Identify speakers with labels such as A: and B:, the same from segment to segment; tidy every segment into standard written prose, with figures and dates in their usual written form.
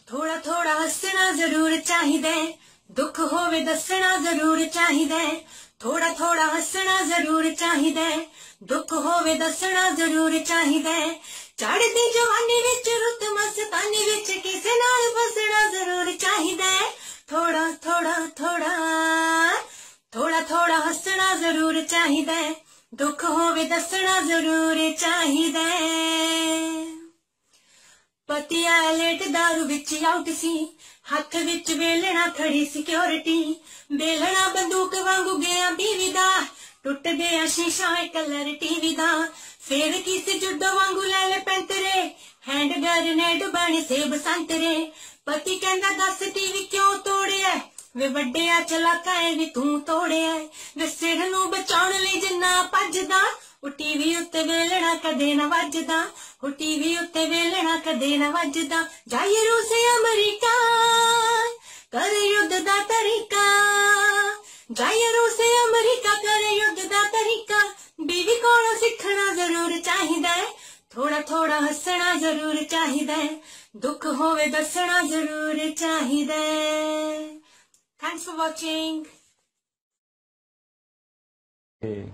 A: थोड़ा थोड़ा हसना जरूर चाहिए, दुख होवे दसना जरूर चाहिए। थोड़ा थोड़ा हसना जरूर चाहिए, दुख होवे दसना जरूर चाहिए। चढ़दी जवानी विच रुत मस्तानी विच किसे नाल फसना जरूर चाहिए। थोड़ा थोड़ा थोड़ा थोड़ा थोड़ा हसना जरूर चाहिए, दुख होवे दसना जरूर चाहिए। पति आया लेट दारू विच आउट सी, हथ विच वेलना खड़ी सिक्योरिटी। बेलना बंदूक वांगू गया बीवी दा, टुट गया शीशा कलर टीवी दा। फिर किसी जुड्डो वांगू ले ले पेंतरे, हैंड ग्रेनेड बने सेब संतरे। पति कहंदा दस टीवी क्यों तोड़िया, वे वड्डिया चलाका है वी तू तोड़िया। वे सिर नू बचाउण लई जिन्ना भजदा, ओ टीवी उत्ते वेलना कदे ना वजदा। ओ टीवी उत्ते वेलना कदे ना वजदा। जाइए रूस अमरीका कर युद्ध दा तरीका, जाइए रूस अमरीका कर युद्ध दा तरीका। बीवी कोलों सीखना जरूर चाहिए, थोड़ा थोड़ा हसना जरूर चाहिए, दुख होवे दसना जरूर चाहिए। Thanks for watching.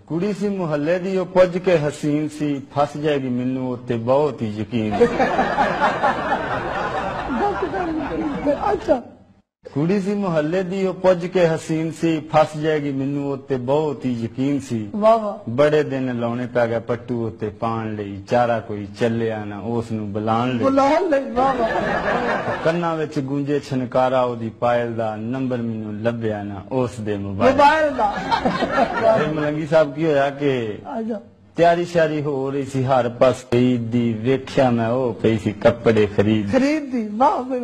B: कुड़ी सी मुहल्ले दी ओ पुज के हसीन सी, फस जाएगी मैनू उत्ते बहुत ही यकीन। अच्छा कुड़ी सी मुहल्ले दी ओ पुज के हसीन सी, फस जाएगी मैनू उत्ते बहुत ही यकीन सी। बड़े दिन लाने पै गए पट्टू उत्ते पान लई, चारा कोई चलिया ना उस नू बुलाण लई। कन्ना विच गूंजे छनकारा ओदी पायल दा, नंबर मैनू लभ्या ना उस दे मोबाइल दा। मलंगी साहब की होया कि तैयारी श्यारी हो रही सी, हर पास ईद दी वेख्या मैं ओ पई सी कपड़े खरीद दी।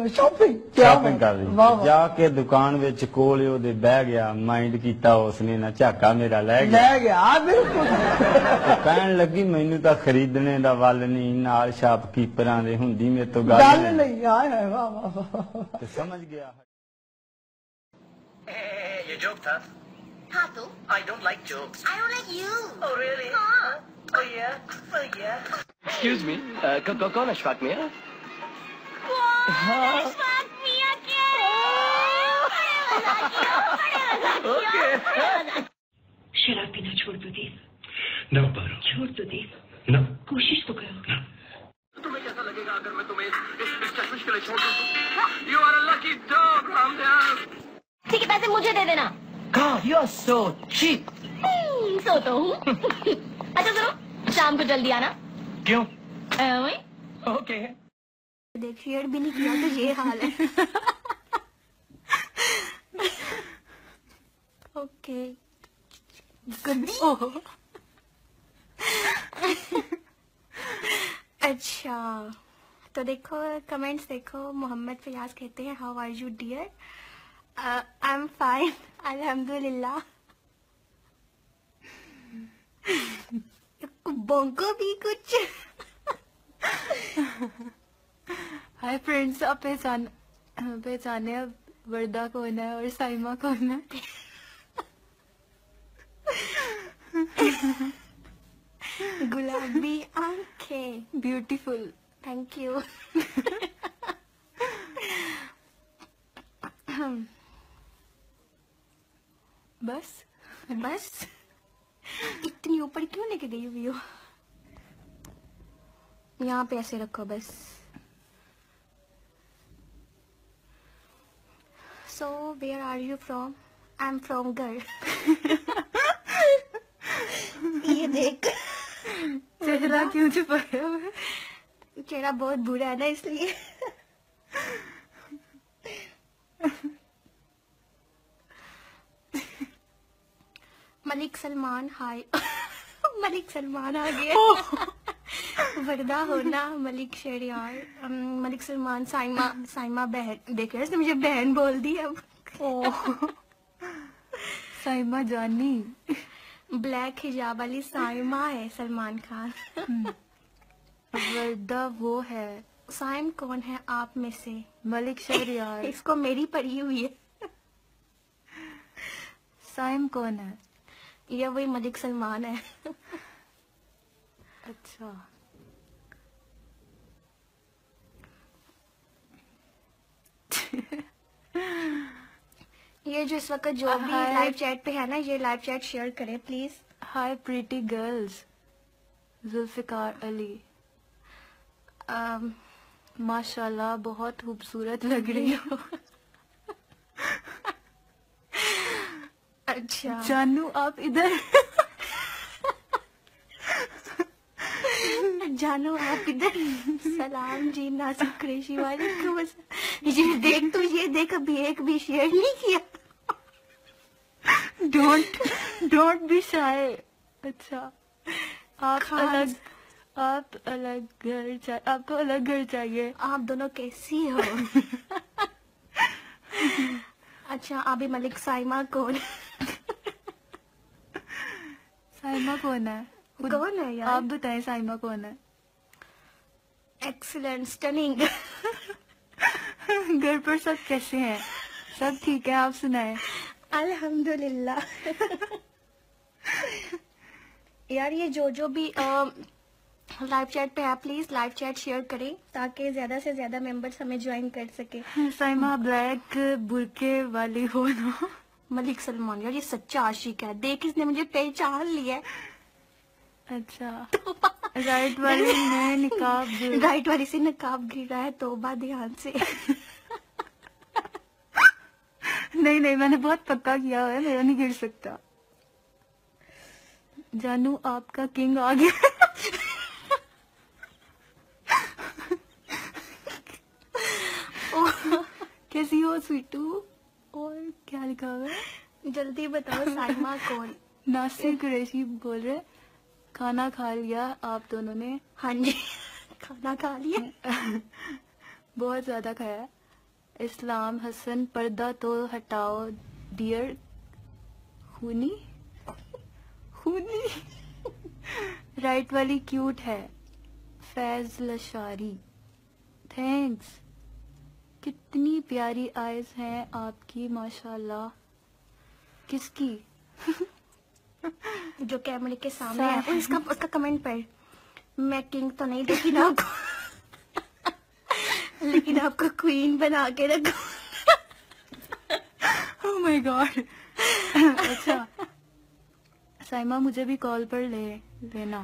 B: शॉपिंग कर रही, जाके दुकान विच कोल ओदे बह गया। माइंड कीता उसने ना, झाका मेरा ले गया। बिल्कुल कहन लगी मैनू तां खरीदने दा वल नहीं, नाल शॉपकीपरां दे हुंदी मेरे तो गल नहीं। समझ गया
C: ये जोक था।
D: हाँ तो
C: I don't like jokes.
D: I don't like you.
C: Oh really?
D: हाँ.
C: Oh yeah. Excuse me. कौन अशफाक मियां?
D: अशफाक मियां क्या?
C: Okay.
E: शराब पीना छोड़ दो दीप।
C: No पारो।
E: छोड़ दो दीप।
C: No.
E: कोशिश तो करो।
C: No. तुम्हें कैसा लगेगा अगर मैं तुम्हें इस चश्मिश के लिए छोड़ दूं? You are a lucky dog, Ramdev.
D: ठीक है, पैसे मुझे दे देना।
C: God, you're so cheap.
D: सो तो हूँ। अच्छा सुनो, शाम को जल्दी आना।
C: क्यों?
D: वही।
C: Okay.
D: देख शेयर भी नहीं किया तो ये हाल है। ओके। गुड। अच्छा तो देखो कमेंट्स देखो। मोहम्मद फयाज कहते हैं how are you dear. I am fine अल्हम्दुलिल्लाह। बोंको भी कुछ।
F: हाय फ्रेंड्स, आप पहचाने अब वर्दा कौन है और साइमा कौन है?
D: गुलाबी आंखें,
F: ब्यूटीफुल।
D: Thank you. बस इतनी ऊपर क्यों लेके गई हुई हो? यहाँ पे ऐसे रखो बस। So where are you from? I am from घर। ये देख
F: चेहरा क्यों छुपाया हुआ है?
D: चेहरा बहुत बुरा है ना इसलिए। मलिक सलमान हाय। मलिक सलमान आ गया। वर्दा होना मलिक शहरियार, मलिक सलमान, साइमा बहन। देख रहे मुझे बहन बोल दी अब।
F: साइमा जानी।
D: ब्लैक हिजाब वाली साइमा है सलमान खान।
F: वर्दा वो है।
D: साइम कौन है आप में से?
F: मलिक शहरियार।
D: इसको मेरी पड़ी हुई है।
F: साइम कौन है?
D: ये वही मलिक सलमान है।
F: अच्छा।
D: ये जो इस वक्त जो भी
F: Hi.
D: लाइव चैट पे है ना, ये लाइव चैट शेयर करें please.
F: Hi pretty girls. Zulfiqar Ali, माशाल्लाह बहुत खूबसूरत लग रही हो।
D: अच्छा
F: जानू आप इधर।
D: जानो आप इधर। सलाम जी नासिर कुरैशी, वालेकुम अस्सलाम। ये देख तू, ये देख अभी एक भी शेयर नहीं किया।
F: Don't be shy. अच्छा आप
D: खास।
F: अलग घर चाहिए, आपको अलग घर चाहिए।
D: आप दोनों कैसी हो? अच्छा अभी मलिक साइमा कौन?
F: साइमा कौन है?
D: कौन है यार?
F: आप बताएं साइमा कौन है?
D: Excellent, stunning.
F: घर पर सब कैसे हैं? सब ठीक है, आप सुनाएं।
D: अल्हम्दुलिल्लाह। यार ये जो भी लाइव चैट पे है, प्लीज लाइव चैट शेयर करें ताकि ज्यादा से ज्यादा मेंबर्स हमें ज्वाइन कर सके।
F: साइमा ब्लैक बुरके वाली हो ना?
D: मलिक सलमान, यार ये सच्चा आशिक है, देख इसने मुझे पहचान लिया है।
F: अच्छा राइट वाली ने निकाब
D: राइट वाली से नकाब गिरा है, तौबा ध्यान से।
F: नहीं मैंने बहुत पक्का किया हुआ है, मेरा नहीं गिर सकता। जानू आपका किंग आ गया। कैसी हो स्वीटू? और क्या लिखा हुआ है?
D: जल्दी बताओ साइमा कौन?
F: नासिर कुरैशी बोल रहे खाना खा लिया आप दोनों ने?
D: हाँ जी खाना खा लिया।
F: बहुत ज्यादा खाया। इस्लाम हसन पर्दा तो हटाओ डियर खूनी। राइट वाली क्यूट है। फैज लशारी, थैंक्स। कितनी प्यारी आईज हैं आपकी माशाल्लाह। किसकी?
D: जो कैमरे के सामने है। और उसका कमेंट पढ़। मैं किंग तो नहीं लेकिन आपको लेकिन आपको क्वीन बना के रखूं।
F: Oh my God. अच्छा साइमा मुझे भी कॉल पर लेना।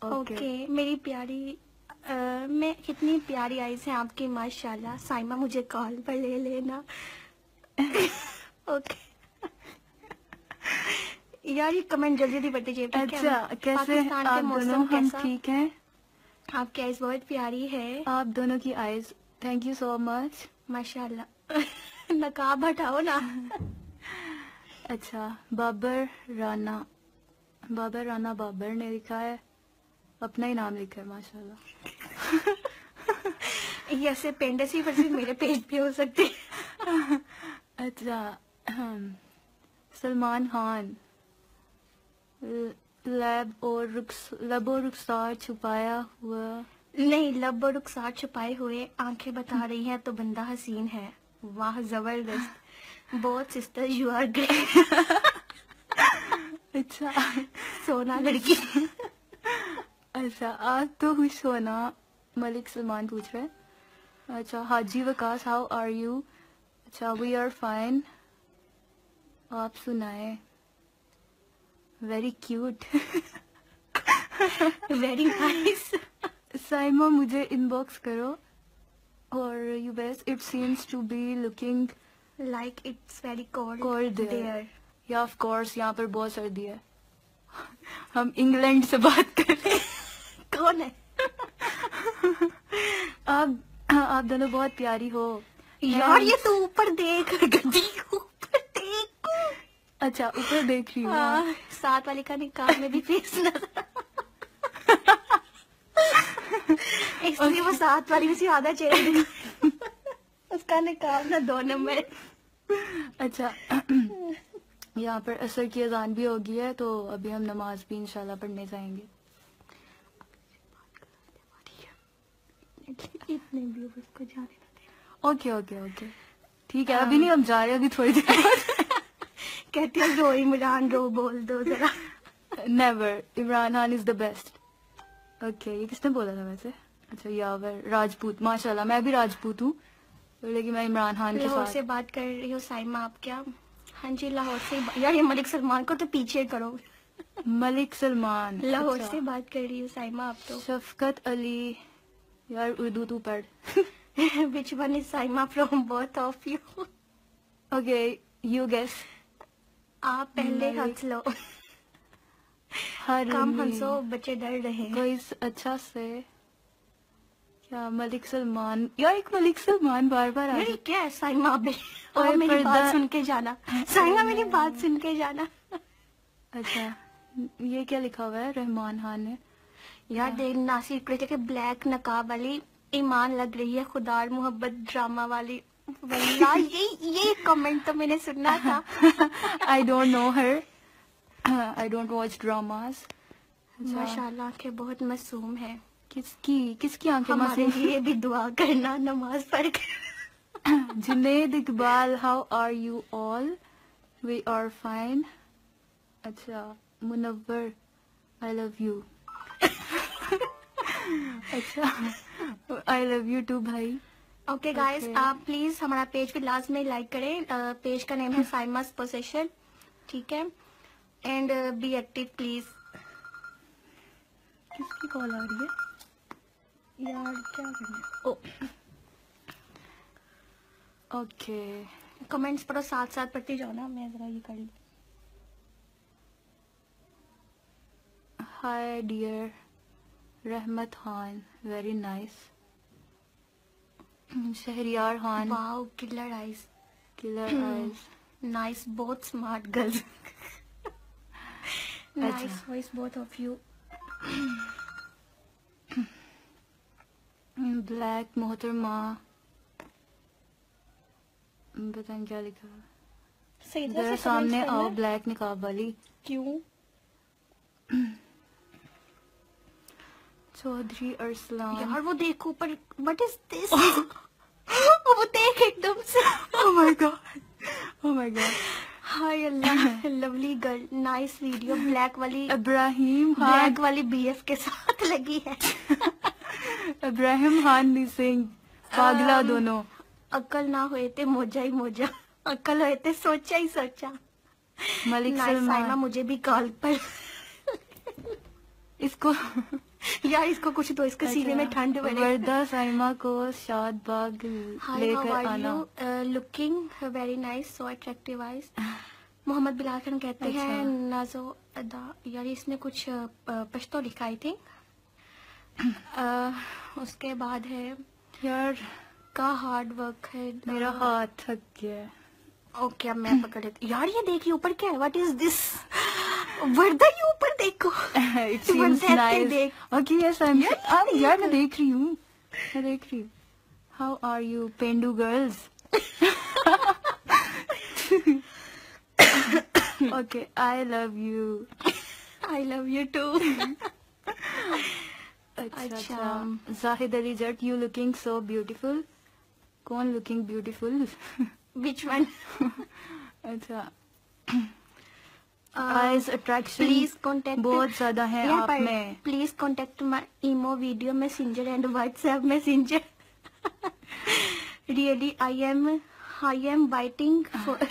D: ओके मेरी प्यारी मैं कितनी प्यारी आईज हैं आपकी माशाल्लाह। साइमा मुझे कॉल पर ले लेना। ओके यार ये कमेंट जल्दी जल्दी बढ़ते जाइए।
F: अच्छा कैसे
D: पाकिस्तान के
F: आप
D: मौसम
F: दोनों? हम
D: कैसा?
F: ठीक हैं।
D: आपकी आईज बहुत प्यारी है
F: आप दोनों की eyes, thank you so much
D: माशाल्लाह। नकाब हटाओ ना।
F: अच्छा बाबर राना बाबर ने लिखा है, अपना ही नाम लिखा है माशाल्लाह।
D: ये ऐसे पेंडे सी पर मेरे पेज पे हो सकते।
F: अच्छा सलमान खान, लब और रुखसार छुपाया हुआ।
D: नहीं, लब और रुखसार छुपाए हुए आंखें बता रही हैं तो बंदा हसीन है। वाह जबरदस्त। बहुत सिस्टर यू आर ग्रेट।
F: अच्छा
D: सोना लड़की।
F: अच्छा आज तो खुश होना, मलिक सलमान पूछ रहे हैं। अच्छा Haji Waqas how are you? अच्छा वी आर फाइन, आप सुनाए? Very cute.
D: Very nice.
F: Saima मुझे इनबॉक्स करो। और you best it seems to be looking
D: like it's very cold
F: cold
D: there.
F: There. या ऑफ कोर्स यहाँ पर बहुत सर्दी है। हम इंग्लैंड से बात कर रहे हैं।
D: कौन है?
F: आप दोनों बहुत प्यारी हो
D: यार ये तो ऊपर देख। गड्डी ऊपर देख।
F: अच्छा ऊपर देख रही हूँ।
D: हाँ, साथ वाले का निकाह में भी फेस नजर। इसलिए वो साथ वाली में से आधा चेहरा उसका निकाह ना 2 नंबर।
F: अच्छा यहाँ पर असर की अजान भी हो गई है तो अभी हम नमाज भी इंशाल्लाह पढ़ने जाएंगे।
D: इतने व्यूअर्स को जाने ना
F: ओके ओके ओके ठीक है। अभी नहीं, हम जा रहे हैं अभी थोड़ी देर बाद।
D: कहते हैं रो इमरान रो, बोल दो जरा।
F: Never, Imran Khan is the best. Okay ये किसने बोला था वैसे? अच्छा यावर राजपूत, माशाल्लाह मैं भी राजपूत हूँ लेकिन मैं इमरान खान के
D: लाहौर
F: साथ।
D: से बात कर रही हूँ साइमा, आप क्या? हाँ जी, लाहौर से। यार ये मलिक सलमान को तो पीछे करो।
F: मलिक सलमान
D: लाहौर
F: अच्छा।
D: से बात कर रही हूँ साइमा आप तो।
F: शफकत अली, यार उर्दू तू पढ़।
D: Which one is Saima from both of you?
F: Okay you guess.
D: आप पहले
F: मलिक।
D: हंस लो।
F: हर
D: काम हंसो, बच्चे डर रहे हैं।
F: कोई अच्छा से क्या मलिक सलमान, यार एक मलिक सलमान बार बार आ
D: यार ये क्या है साइमा अबे?
F: ओए,
D: और मेरी बात
F: पर्दा-
D: सुन के जाना। साइमा मेरी बात सुन के जाना।
F: अच्छा ये क्या लिखा हुआ है रहमान खान ने?
D: यार देख नासिर कहते कि ब्लैक नकाब वाली ईमान लग रही है, खुदा और मोहब्बत ड्रामा वाली। वल्लाह ये कमेंट तो मैंने सुना था।
F: I don't know her, I don't watch dramas.
D: माशाल्लाह आंखें बहुत मासूम है।
F: किसकी आंखें
D: हमारे
F: मासूम?
D: लिए भी दुआ करना नमाज पढ़ कर।
F: Junaid Iqbal, how are you all? We are fine. अच्छा मुनव्वर, आई लव यू। अच्छा आई लव यू टू भाई।
D: Okay guys,
F: Okay.
D: आप प्लीज हमारा पेज भी लाजमी लाइक करें। पेज का नेम है साइमास पोसेशन, ठीक है? And be active please.
F: किसकी कॉल आ रही है यार, क्या करना? ओके
D: कमेंट्स पढ़ो, साथ साथ पढ़ती जाओ ना, मैं जरा ये कर लूं।
F: Hi dear Rahmat Khan, very nice. Shahryar Khan,
D: wow killer eyes,
F: killer eyes.
D: Nice, both smart girls. Nice voice both of you.
F: Black मोहतरमा, पता नहीं क्या लिखा है।
D: सही
F: जरा सामने आओ ब्लैक निकाब वाली।
D: क्यों?
F: चौधरी अरसलान,
D: यार वो देखो ऊपर, व्हाट इज दिस? वो देख एकदम से।
F: Oh my God, oh my God.
D: Hi Allah, lovely girl, nice video. Black वाली,
F: इब्राहिम खान,
D: ब्लैक वाली बीएफ के साथ लगी है।
F: इब्राहिम खान सिंह, पागला दोनों।
D: अकल ना होए थे मोजा ही मोजा, अकल होए थे सोचा ही सोचा।
F: मलिक
D: नाइस साइमा,
F: सलमान,
D: मुझे भी कॉल पर।
F: इसको
D: यार इसको कुछ दो, इसके सीने में ठंड पड़े।
F: वर्दा साइमा को शाद बाग
D: हाय, हाउ
F: लेकर
D: आर
F: आना।
D: You? Looking very nice, so attractive eyes. Mohammad Bilal Khan कहते
F: अच्छा।
D: हैं नाजो अदा। यार इसने कुछ पश्तो लिखा आई थिंक। उसके बाद है
F: यार
D: का हार्ड वर्क है।
F: मेरा हाथ थक गया।
D: ओके अब मैं पकड़ लेती। यार ये देखिए ऊपर क्या है, व्हाट इज दिस? वर्दा ये ऊपर देखो।
F: It seems
D: Warda
F: nice.
D: देख।
F: Okay, yes, यार मैं देख रही हूँ, मैं देख रही हूँ। How are you, पेंडू girls? Okay, I love you.
D: I love you too.
F: अच्छा, Zahid Ali Jatt, you looking so beautiful. कौन looking beautiful?
D: Which one?
F: अच्छा, eyes attraction
D: प्लीज कॉन्टेक्ट
F: बहुत ज्यादा है आप में।
D: Please contact my Imo, video messenger and WhatsApp messenger. Really I am waiting for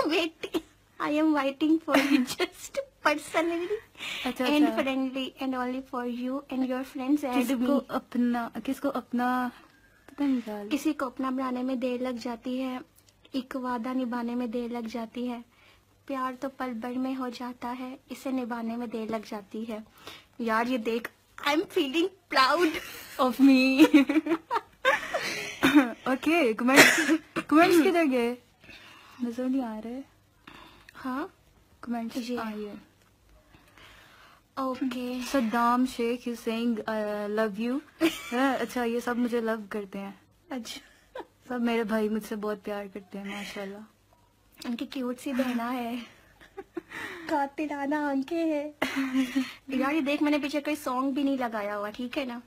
D: waiting, I am waiting for you just personally
F: अच्छा,
D: and
F: अच्छा।
D: Friendly and only for you and your friends and
F: किसको अपना पता नहीं क्या।
D: किसी को अपना बनाने में देर लग जाती है, एक वादा निभाने में देर लग जाती है, प्यार तो पल भर में हो जाता है, इसे निभाने में देर लग जाती है। यार ये देख, I am feeling proud
F: of me. Okay, comments किधर गए? नजर नहीं आ रहे।
D: हाँ
F: कमेंट्स
D: ये।
F: आइए।
D: Okay.
F: Saddam Sheikh is saying love you. अच्छा, ये सब मुझे लव करते हैं।
D: अच्छा,
F: सब मेरे भाई मुझसे बहुत प्यार करते हैं माशाल्लाह।
D: उनकी क्यूट सी बहना है, कातिलाना आंखें है। यार ये देख, मैंने पीछे कोई सॉन्ग भी नहीं लगाया हुआ, ठीक है ना?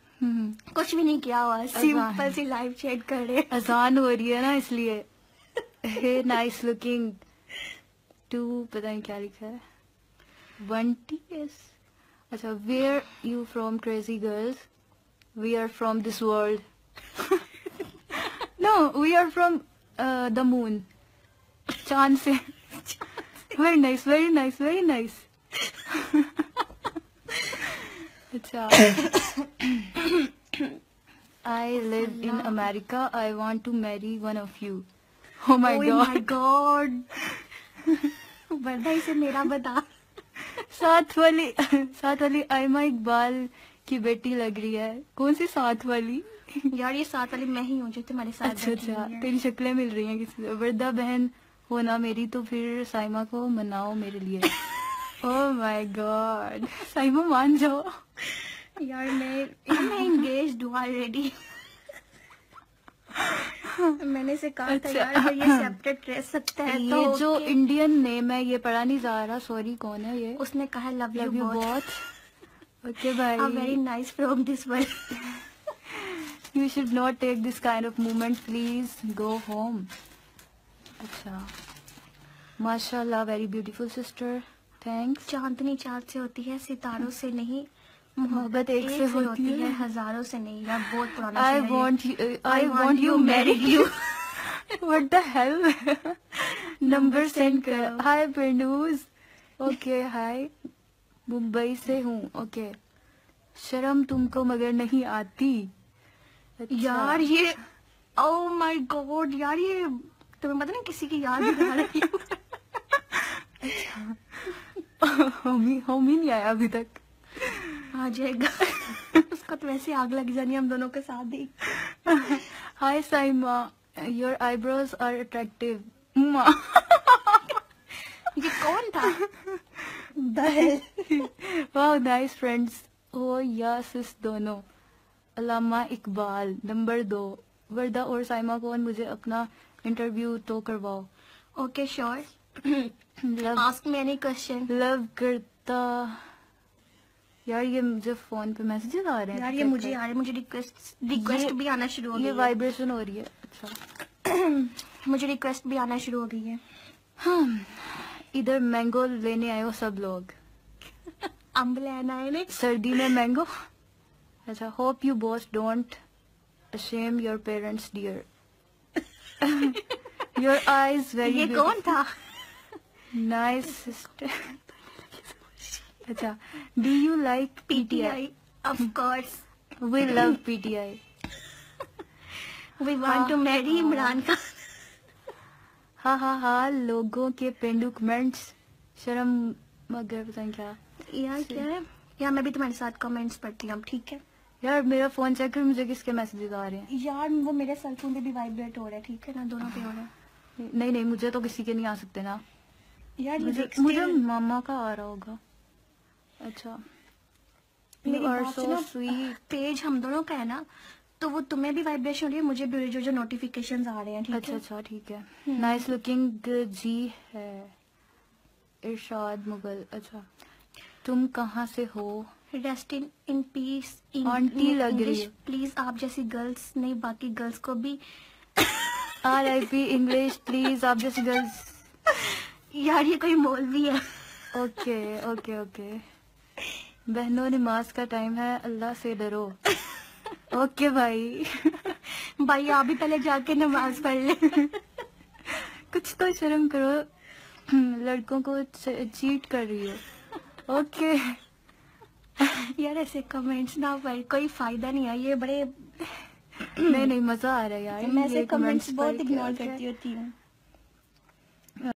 D: कुछ भी नहीं किया हुआ, सिंपल सी लाइव चैट कर रहे।
F: अजान हो रही है ना इसलिए। हे नाइस लुकिंग टू, पता नहीं क्या लिखा है। 1TS। अच्छा, where you from crazy girls? We are from this world. No, we are from the moon, चांद से। Very nice, very nice, very nice. अच्छा, I live in America, I want to marry one of you. Oh my
D: God. वरदा इसे मेरा बता।
F: साथ वाली आयमा इकबाल की बेटी लग रही है। कौन सी साथ वाली?
D: यार ये साथ वाली मैं ही हूँ जो तुम्हारे साथ
F: अच्छा
D: बैठी
F: अच्छा,
D: हुई है।
F: तेरी शक्लें मिल रही हैं किसी से। वर्दा बहन हो ना मेरी, तो फिर साइमा को मनाओ मेरे लिए। ओह माय गॉड, साइमा मान जाओ।
D: यार मैं एंगेज्ड हूँ ऑलरेडी। मैंने से कहा था
F: अच्छा।
D: यार अगर ये सेपरेट रह सकता है तो
F: ये जो
D: okay।
F: इंडियन नेम है ये पढ़ा नहीं जा रहा, सॉरी। कौन है ये?
D: उसने कहा लव
F: लव
D: यू
F: यू
D: बहुत।
F: बहुत। ओके भाई,
D: very nice from this world.
F: you should not take this kind of movement, please go home. अच्छा, माशाल्लाह, very beautiful sister, thanks.
D: चांदनी चाँद से होती है, सितारों से नहीं।
F: मोहब्बत एक से होती है,
D: हजारों से नहीं। यार बहुत पुराना
F: I
D: शेर है ये।
F: want you married you. What the hell? Number send कर। हाय परनूज। ओके हाय, मुंबई से हूँ। ओके, शर्म तुमको मगर नहीं आती। अच्छा।
D: यार ये ओ माय गॉड, यार ये तुम्हें पता ना किसी की याद दिला रही हूँ।
F: होमी नहीं आया अभी तक।
D: आ जाएगा। उसका तो वैसे आग लग जानी हम दोनों के साथ ही।
F: Hi Saima, your eyebrows are attractive.
D: ये कौन था?
F: वाह, नाइस फ्रेंड्स हो या सिस दोनों। अल्लामा इकबाल नंबर 2। वर्दा और साइमा कौन, मुझे अपना इंटरव्यू तो करवाओ।
D: Okay sure,
F: love
D: ask me any question.
F: Love करता। यार ये मुझे फोन पे मैसेजेस आ रहे हैं।
D: यार ये मुझे आ रहे, मुझे रिक्वेस्ट भी आना शुरू हो गई
F: ये
D: है।
F: वाइब्रेशन हो रही है। अच्छा,
D: मुझे रिक्वेस्ट भी आना शुरू हो गई है।
F: हाँ, इधर मैंगो लेने आए हो सब लोग।
D: अम्ब लेना है ने।
F: सर्दी में मैंगो। अच्छा, hope you both don't ashame your parents dear. Your eyes very
D: ये कौन था?
F: Nice sister. अच्छा, do you like PTI?
D: Of course,
F: we love PTI.
D: We want to marry Imran Khan.
F: हाँ हाँ हाँ, लोगों के पेंडू कमेंट्स शर्म मगर पता नहीं क्या।
D: यार क्या है यार, मैं भी तुम्हारे साथ कमेंट्स पढ़ती हूँ, ठीक है?
F: यार मेरा फोन चेक कर, मुझे किसके मैसेजेस आ रहे हैं।
D: यार वो मेरे सेल फोन पे भी वाइब्रेट हो रहा है, ठीक है ना? दोनों पे हो रहा है।
F: नहीं नहीं, मुझे तो किसी के नहीं आ सकते ना।
D: यार
F: मुझे मामा का आ रहा होगा। अच्छा,
D: मेरी
F: You are
D: बात
F: so
D: सुनो,
F: sweet.
D: पेज हम दोनों का है ना, तो वो तुम्हें भी वाइब्रेशन हो रही है, मुझे भी जो नोटिफिकेशंस आ रहे हैं, ठीक
F: अच्छा
D: है?
F: अच्छा, ठीक है। नाइस लुकिंग जी है इरशाद मुगल। अच्छा, तुम कहाँ से हो?
D: Rest in peace.
F: Anti log रही है।
D: प्लीज आप जैसी गर्ल्स नहीं, बाकी गर्ल्स को भी।
F: RIP इंग्लिश प्लीज, आप जैसी गर्ल्स।
D: यार ये कोई मौलवी है।
F: ओके ओके ओके, बहनों नमाज का टाइम है, अल्लाह से डरो। ओके भाई।
D: भाई आप भी पहले जाके नमाज पढ़ ले।
F: कुछ तो शर्म करो, लड़कों को चीट कर रही हो। ओके।
D: यार ऐसे कमेंट्स ना पढ़, कोई फायदा नहीं है, ये बड़े
F: नहीं नहीं, मजा आ रहा है यार।
D: मैं ऐसे
F: ये
D: कमेंट्स
F: comments
D: बहुत
F: पढ़ के,
D: इग्नोर
F: okay?
D: करती होती हूँ।